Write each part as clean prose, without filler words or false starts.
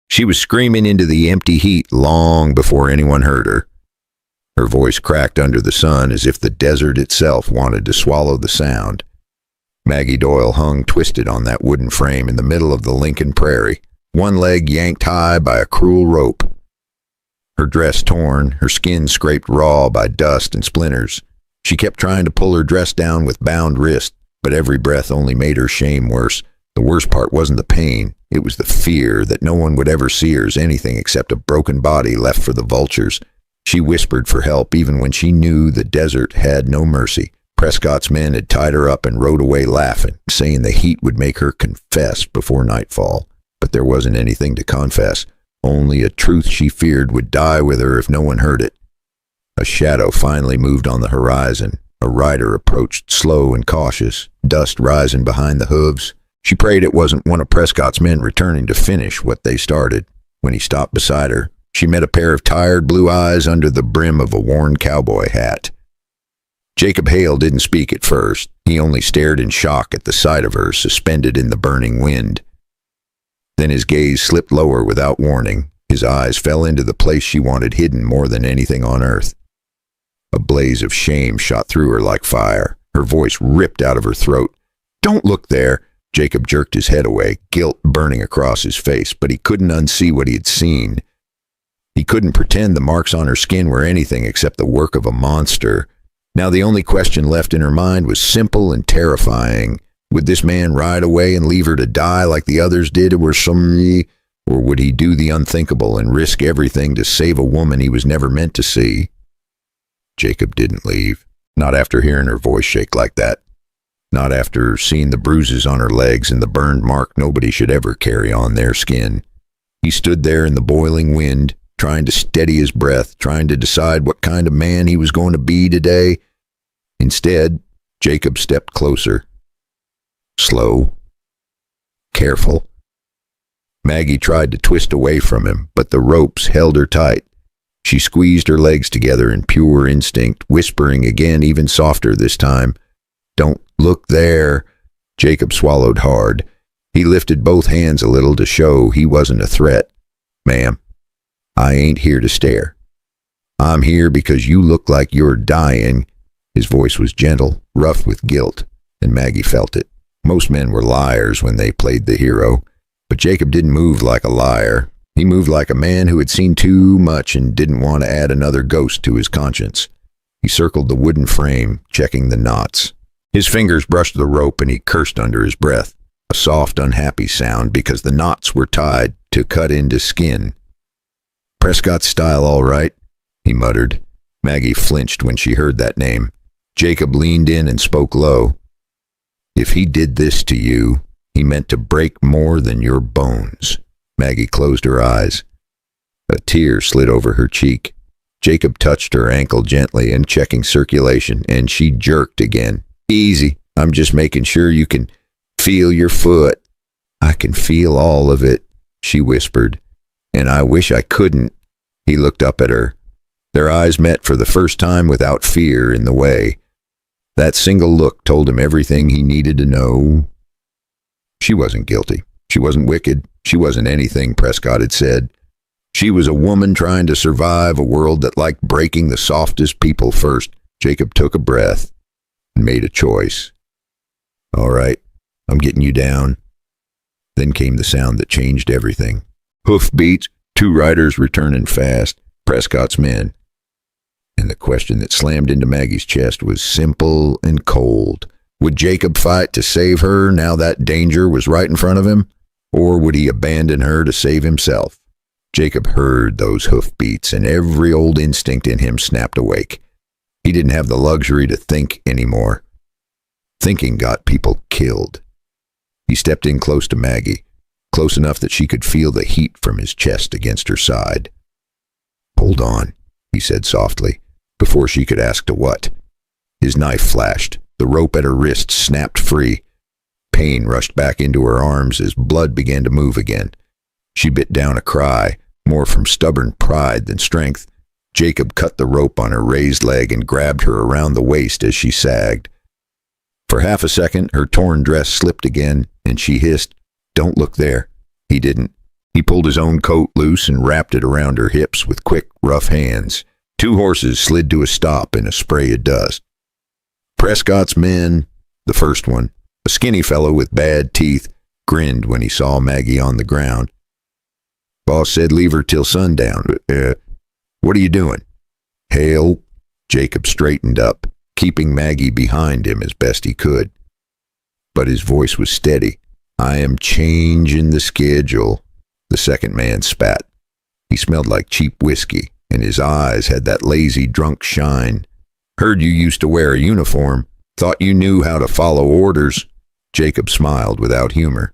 She was screaming into the empty heat long before anyone heard her. Her voice cracked under the sun as if the desert itself wanted to swallow the sound. Maggie Doyle hung twisted on that wooden frame in the middle of the Lincoln Prairie, one leg yanked high by a cruel rope. Her dress torn, her skin scraped raw by dust and splinters. She kept trying to pull her dress down with bound wrist, but every breath only made her shame worse. The worst part wasn't the pain, it was the fear that no one would ever see her as anything except a broken body left for the vultures. She whispered for help even when she knew the desert had no mercy. Prescott's men had tied her up and rode away laughing, saying the heat would make her confess before nightfall. But there wasn't anything to confess, only a truth she feared would die with her if no one heard it. A shadow finally moved on the horizon. A rider approached slow and cautious, dust rising behind the hooves. She prayed it wasn't one of Prescott's men returning to finish what they started. When he stopped beside her, she met a pair of tired blue eyes under the brim of a worn cowboy hat. Jacob Hale didn't speak at first. He only stared in shock at the sight of her suspended in the burning wind. Then his gaze slipped lower without warning. His eyes fell into the place she wanted hidden more than anything on earth. A blaze of shame shot through her like fire. Her voice ripped out of her throat. "Don't look there!" Jacob jerked his head away, guilt burning across his face, but he couldn't unsee what he had seen. He couldn't pretend the marks on her skin were anything except the work of a monster. Now the only question left in her mind was simple and terrifying. Would this man ride away and leave her to die like the others did, or would he do the unthinkable and risk everything to save a woman he was never meant to see? Jacob didn't leave, not after hearing her voice shake like that. Not after seeing the bruises on her legs and the burned mark nobody should ever carry on their skin. He stood there in the boiling wind, trying to steady his breath, trying to decide what kind of man he was going to be today. Instead, Jacob stepped closer. Slow. Careful. Maggie tried to twist away from him, but the ropes held her tight. She squeezed her legs together in pure instinct, whispering again, even softer this time. "Don't look there." Jacob swallowed hard. He lifted both hands a little to show he wasn't a threat. "Ma'am, I ain't here to stare. I'm here because you look like you're dying." His voice was gentle, rough with guilt, and Maggie felt it. Most men were liars when they played the hero, but Jacob didn't move like a liar. He moved like a man who had seen too much and didn't want to add another ghost to his conscience. He circled the wooden frame, checking the knots. His fingers brushed the rope and he cursed under his breath, a soft, unhappy sound because the knots were tied to cut into skin. "Prescott's style, all right," he muttered. Maggie flinched when she heard that name. Jacob leaned in and spoke low. "If he did this to you, he meant to break more than your bones." Maggie closed her eyes. A tear slid over her cheek. Jacob touched her ankle gently and checking circulation, and she jerked again. "Easy, I'm just making sure you can feel your foot." "I can feel all of it," she whispered, "and I wish I couldn't." He looked up at her. Their eyes met for the first time without fear in the way. That single look told him everything he needed to know. She wasn't guilty. She wasn't wicked. She wasn't anything Prescott had said. She was a woman trying to survive a world that liked breaking the softest people first. Jacob took a breath and made a choice. "All right, I'm getting you down." Then came the sound that changed everything. Hoof beats, 2 riders returning fast, Prescott's men. And the question that slammed into Maggie's chest was simple and cold. Would Jacob fight to save her now that danger was right in front of him? Or would he abandon her to save himself? Jacob heard those hoofbeats, and every old instinct in him snapped awake. He didn't have the luxury to think anymore. Thinking got people killed. He stepped in close to Maggie, close enough that she could feel the heat from his chest against her side. "Hold on," he said softly, before she could ask to what. His knife flashed. The rope at her wrist snapped free. Pain rushed back into her arms as blood began to move again. She bit down a cry, more from stubborn pride than strength. Jacob cut the rope on her raised leg and grabbed her around the waist as she sagged. For half a second, her torn dress slipped again, and she hissed, "Don't look there." He didn't. He pulled his own coat loose and wrapped it around her hips with quick, rough hands. 2 horses slid to a stop in a spray of dust. Prescott's men, the first one, a skinny fellow with bad teeth, grinned when he saw Maggie on the ground. Boss said leave her till sundown. What are you doing? Hale. Jacob straightened up, keeping Maggie behind him as best he could. But his voice was steady. I am changing the schedule. The second man spat. He smelled like cheap whiskey, and his eyes had that lazy, drunk shine. Heard you used to wear a uniform. Thought you knew how to follow orders. Jacob smiled without humor.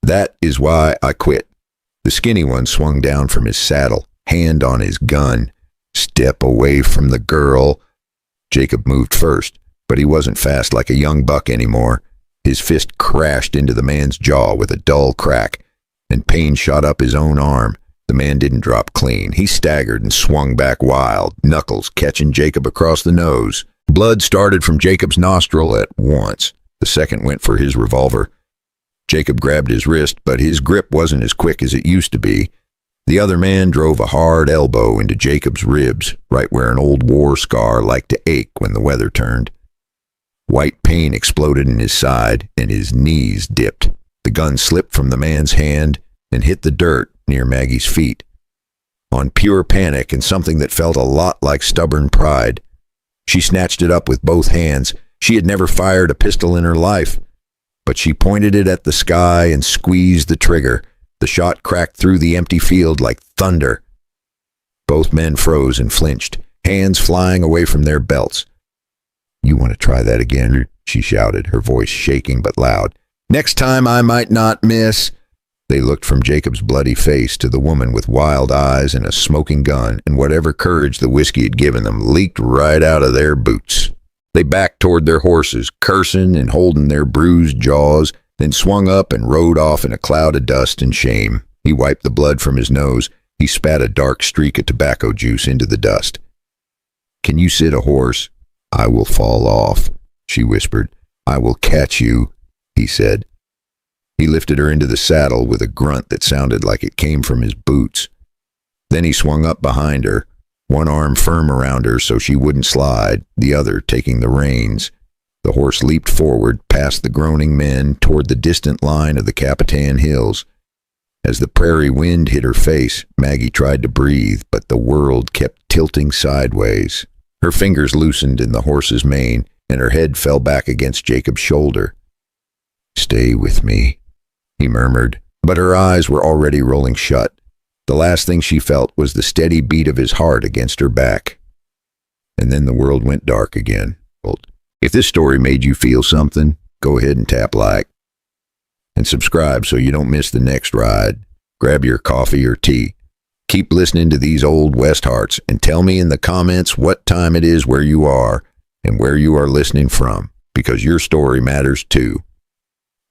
That is why I quit. The skinny one swung down from his saddle, hand on his gun. Step away from the girl. Jacob moved first, but he wasn't fast like a young buck anymore. His fist crashed into the man's jaw with a dull crack, and pain shot up his own arm. The man didn't drop clean. He staggered and swung back wild, knuckles catching Jacob across the nose. Blood started from Jacob's nostril at once. The second went for his revolver. Jacob grabbed his wrist, but his grip wasn't as quick as it used to be. The other man drove a hard elbow into Jacob's ribs, right where an old war scar liked to ache when the weather turned. White pain exploded in his side, and his knees dipped. The gun slipped from the man's hand and hit the dirt near Maggie's feet. On pure panic and something that felt a lot like stubborn pride, she snatched it up with both hands. She had never fired a pistol in her life, but she pointed it at the sky and squeezed the trigger. The shot cracked through the empty field like thunder. Both men froze and flinched, hands flying away from their belts. You want to try that again? She shouted, her voice shaking but loud. Next time I might not miss. They looked from Jacob's bloody face to the woman with wild eyes and a smoking gun, and whatever courage the whiskey had given them leaked right out of their boots. They backed toward their horses, cursing and holding their bruised jaws, then swung up and rode off in a cloud of dust and shame. He wiped the blood from his nose. He spat a dark streak of tobacco juice into the dust. Can you sit a horse? I will fall off, she whispered. I will catch you, he said. He lifted her into the saddle with a grunt that sounded like it came from his boots. Then he swung up behind her, one arm firm around her so she wouldn't slide, the other taking the reins. The horse leaped forward, past the groaning men, toward the distant line of the Capitan Hills. As the prairie wind hit her face, Maggie tried to breathe, but the world kept tilting sideways. Her fingers loosened in the horse's mane, and her head fell back against Jacob's shoulder. Stay with me, he murmured, but her eyes were already rolling shut. The last thing she felt was the steady beat of his heart against her back. And then the world went dark again. If this story made you feel something, go ahead and tap like. And subscribe so you don't miss the next ride. Grab your coffee or tea. Keep listening to these old West Hearts and tell me in the comments what time it is where you are and where you are listening from, because your story matters too.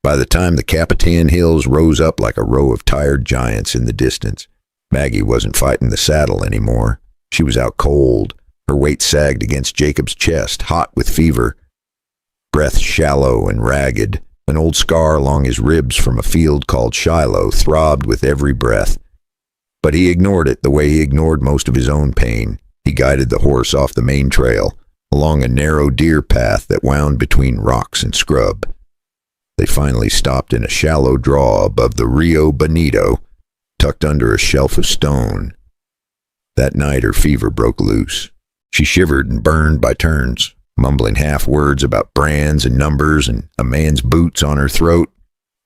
By the time the Capitan Hills rose up like a row of tired giants in the distance, Maggie wasn't fighting the saddle anymore. She was out cold. Her weight sagged against Jacob's chest, hot with fever. Breath shallow and ragged. An old scar along his ribs from a field called Shiloh throbbed with every breath. But he ignored it the way he ignored most of his own pain. He guided the horse off the main trail, along a narrow deer path that wound between rocks and scrub. They finally stopped in a shallow draw above the Rio Bonito, tucked under a shelf of stone. That night her fever broke loose. She shivered and burned by turns, mumbling half words about brands and numbers and a man's boots on her throat.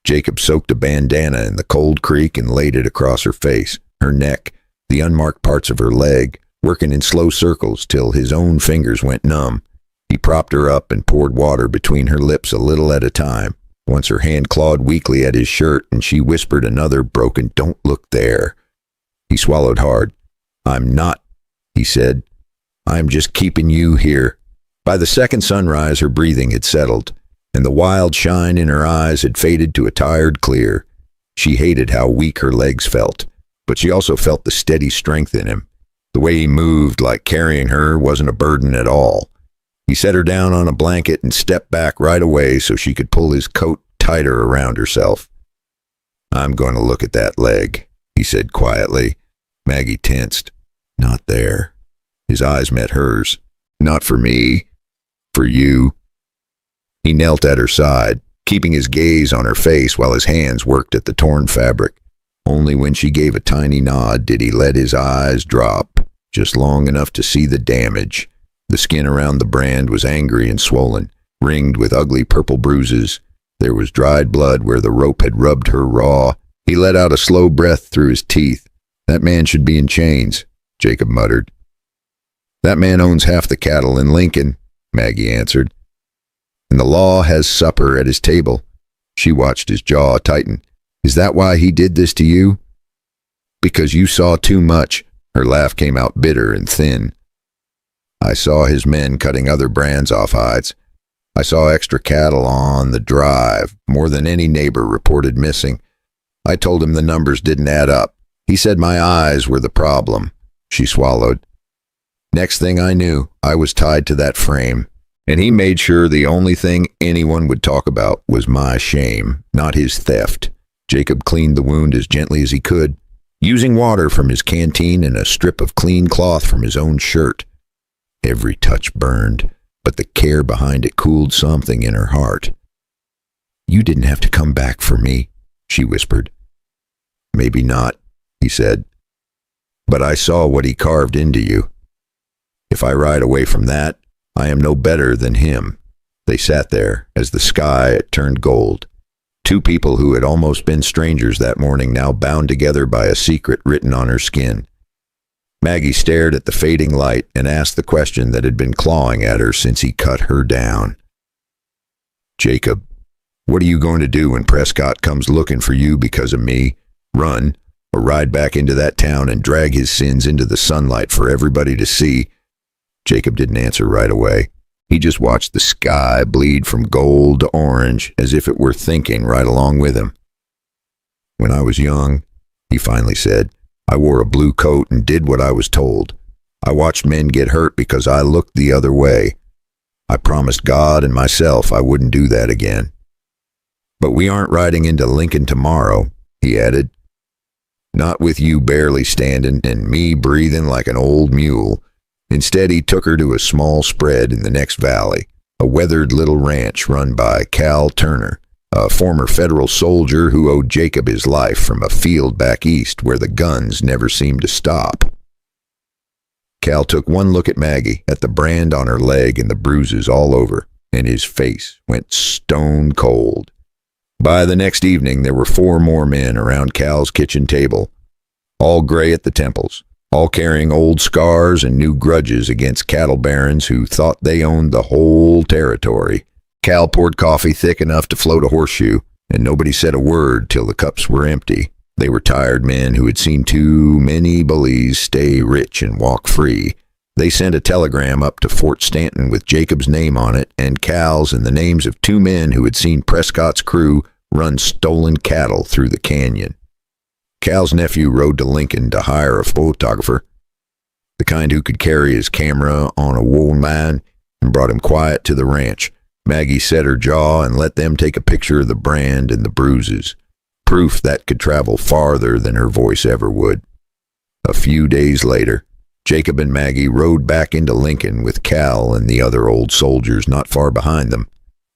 Jacob soaked a bandana in the cold creek and laid it across her face, her neck, the unmarked parts of her leg, working in slow circles till his own fingers went numb. He propped her up and poured water between her lips a little at a time. Once her hand clawed weakly at his shirt and she whispered another broken, "Don't look there." He swallowed hard. "I'm not," he said. "I'm just keeping you here." By the second sunrise, her breathing had settled, and the wild shine in her eyes had faded to a tired clear. She hated how weak her legs felt, but she also felt the steady strength in him. The way he moved, like carrying her, wasn't a burden at all. He set her down on a blanket and stepped back right away so she could pull his coat tighter around herself. I'm going to look at that leg, he said quietly. Maggie tensed. Not there. His eyes met hers. Not for me. For you. He knelt at her side, keeping his gaze on her face while his hands worked at the torn fabric. Only when she gave a tiny nod did he let his eyes drop, just long enough to see the damage. The skin around the brand was angry and swollen, ringed with ugly purple bruises. There was dried blood where the rope had rubbed her raw. He let out a slow breath through his teeth. That man should be in chains, Jacob muttered. That man owns half the cattle in Lincoln, Maggie answered. And the law has supper at his table. She watched his jaw tighten. Is that why he did this to you? Because you saw too much. Her laugh came out bitter and thin. I saw his men cutting other brands off hides. I saw extra cattle on the drive, more than any neighbor reported missing. I told him the numbers didn't add up. He said my eyes were the problem. She swallowed. Next thing I knew, I was tied to that frame, and he made sure the only thing anyone would talk about was my shame, not his theft. Jacob cleaned the wound as gently as he could, using water from his canteen and a strip of clean cloth from his own shirt. Every touch burned, but the care behind it cooled something in her heart. You didn't have to come back for me, she whispered. Maybe not, he said. But I saw what he carved into you. If I ride away from that, I am no better than him. They sat there as the sky turned gold. Two people who had almost been strangers that morning now bound together by a secret written on her skin. Maggie stared at the fading light and asked the question that had been clawing at her since he cut her down. Jacob, what are you going to do when Prescott comes looking for you because of me? Run, or ride back into that town and drag his sins into the sunlight for everybody to see? Jacob didn't answer right away. He just watched the sky bleed from gold to orange as if it were thinking right along with him. When I was young, he finally said, I wore a blue coat and did what I was told. I watched men get hurt because I looked the other way. I promised God and myself I wouldn't do that again. But we aren't riding into Lincoln tomorrow, he added. Not with you barely standing and me breathing like an old mule. Instead, he took her to a small spread in the next valley, a weathered little ranch run by Cal Turner, a former federal soldier who owed Jacob his life from a field back east where the guns never seemed to stop. Cal took one look at Maggie, at the brand on her leg and the bruises all over, and his face went stone cold. By the next evening, there were 4 more men around Cal's kitchen table, all gray at the temples, all carrying old scars and new grudges against cattle barons who thought they owned the whole territory. Cal poured coffee thick enough to float a horseshoe, and nobody said a word till the cups were empty. They were tired men who had seen too many bullies stay rich and walk free. They sent a telegram up to Fort Stanton with Jacob's name on it and Cal's and the names of 2 men who had seen Prescott's crew run stolen cattle through the canyon. Cal's nephew rode to Lincoln to hire a photographer, the kind who could carry his camera on a wool man, and brought him quiet to the ranch. Maggie set her jaw and let them take a picture of the brand and the bruises, proof that could travel farther than her voice ever would. A few days later, Jacob and Maggie rode back into Lincoln with Cal and the other old soldiers not far behind them.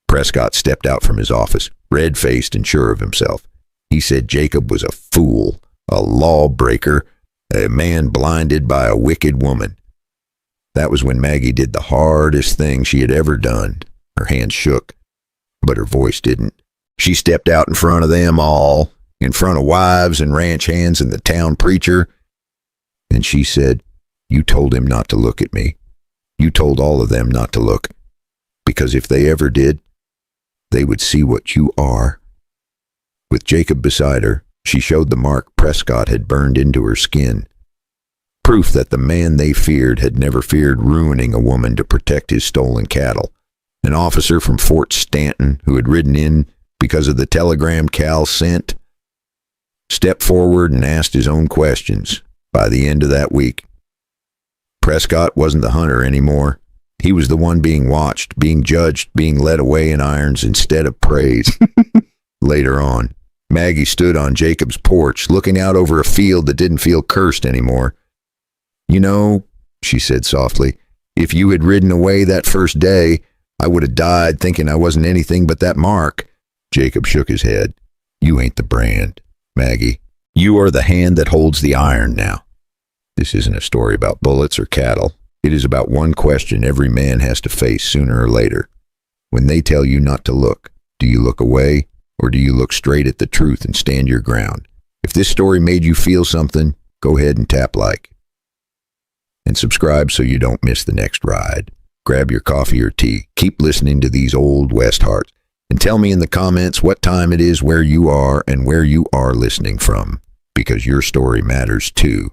Prescott stepped out from his office, red-faced and sure of himself. He said Jacob was a fool, a lawbreaker, a man blinded by a wicked woman. That was when Maggie did the hardest thing she had ever done. Her hands shook, but her voice didn't. She stepped out in front of them all, in front of wives and ranch hands and the town preacher, and she said, You told him not to look at me. You told all of them not to look, because if they ever did, they would see what you are. With Jacob beside her, she showed the mark Prescott had burned into her skin. Proof that the man they feared had never feared ruining a woman to protect his stolen cattle. An officer from Fort Stanton who had ridden in because of the telegram Cal sent stepped forward and asked his own questions. By the end of that week, Prescott wasn't the hunter anymore. He was the one being watched, being judged, being led away in irons instead of praise. Later on, Maggie stood on Jacob's porch, looking out over a field that didn't feel cursed anymore. "You know," she said softly, "if you had ridden away that first day, I would have died thinking I wasn't anything but that mark." Jacob shook his head. "You ain't the brand, Maggie. You are the hand that holds the iron now." This isn't a story about bullets or cattle. It is about one question every man has to face sooner or later. When they tell you not to look, do you look away, or do you look straight at the truth and stand your ground? If this story made you feel something, go ahead and tap like. And subscribe so you don't miss the next ride. Grab your coffee or tea. Keep listening to these old West Hearts. And tell me in the comments what time it is where you are and where you are listening from, because your story matters too.